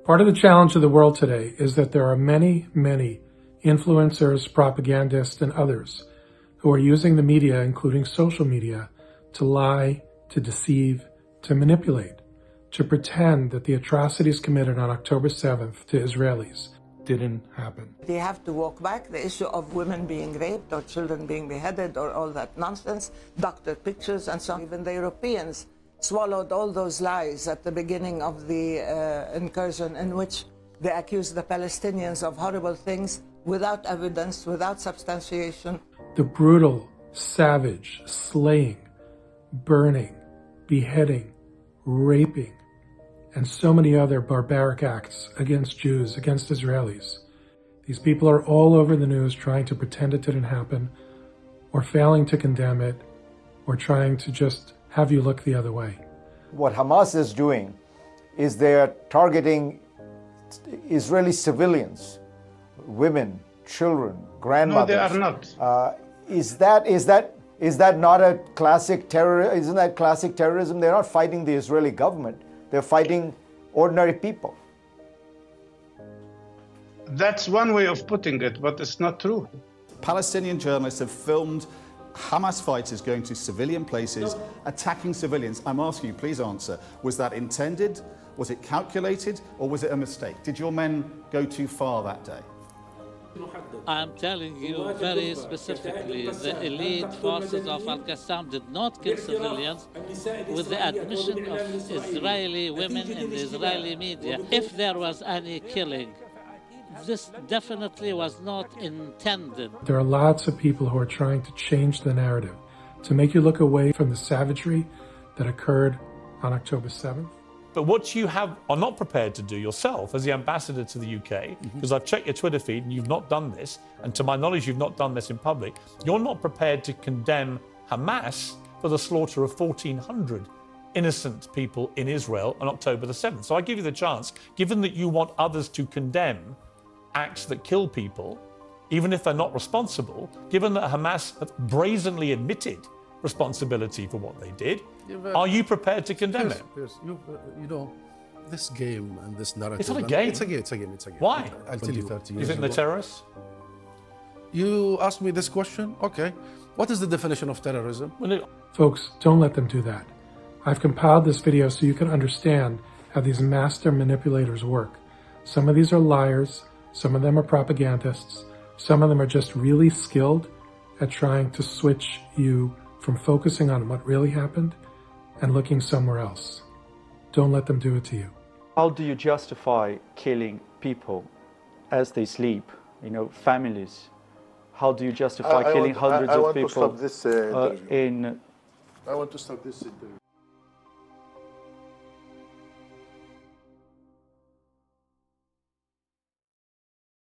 Part of the challenge of the world today is that there are many, many influencers, propagandists, and others who are using the media, including social media, to lie, to deceive, to manipulate, to pretend that the atrocities committed on October 7th to Israelis didn't happen. They have to walk back the issue of women being raped or children being beheaded or all that nonsense, doctor pictures and so on. Even the Europeans swallowed all those lies at the beginning of the incursion, in which they accused the Palestinians of horrible things without evidence, without substantiation. The brutal, savage, slaying, burning, beheading, raping, and so many other barbaric acts against Jews, against Israelis. These people are all over the news trying to pretend it didn't happen, or failing to condemn it, or trying to just have you look the other way. What Hamas is doing is they're targeting Israeli civilians, women, children, grandmothers. No, they are not. Is that not a classic terror? Isn't that classic terrorism? They're not fighting the Israeli government. They're fighting ordinary people. That's one way of putting it, but it's not true. Palestinian journalists have filmed Hamas fighters going to civilian places, attacking civilians. I'm asking you, please answer. Was that intended? Was it calculated? Or was it a mistake? Did your men go too far that day? I'm telling you very specifically, the elite forces of Al-Qassam did not kill civilians with the admission of Israeli women in the Israeli media. If there was any killing, this definitely was not intended. There are lots of people who are trying to change the narrative, to make you look away from the savagery that occurred on October 7th. But what you are not prepared to do yourself as the ambassador to the UK, because I've checked your Twitter feed and you've not done this, and to my knowledge you've not done this in public, you're not prepared to condemn Hamas for the slaughter of 1,400 innocent people in Israel on October the 7th. So I give you the chance, given that you want others to condemn acts that kill people, even if they're not responsible, given that Hamas have brazenly admitted responsibility for what they did, are you prepared to condemn it? Yes. You know, this game and this narrative... It's not a game. It's a game. Why? I'll tell you 30 years You think they're terrorists? You asked me this question? Okay. What is the definition of terrorism? Folks, don't let them do that. I've compiled this video so you can understand how these master manipulators work. Some of these are liars, some of them are propagandists, some of them are just really skilled at trying to switch you from focusing on what really happened and looking somewhere else. Don't let them do it to you. How do you justify killing people as they sleep, families? How do you justify killing hundreds of people I want to stop this interview. in... I want to stop this interview.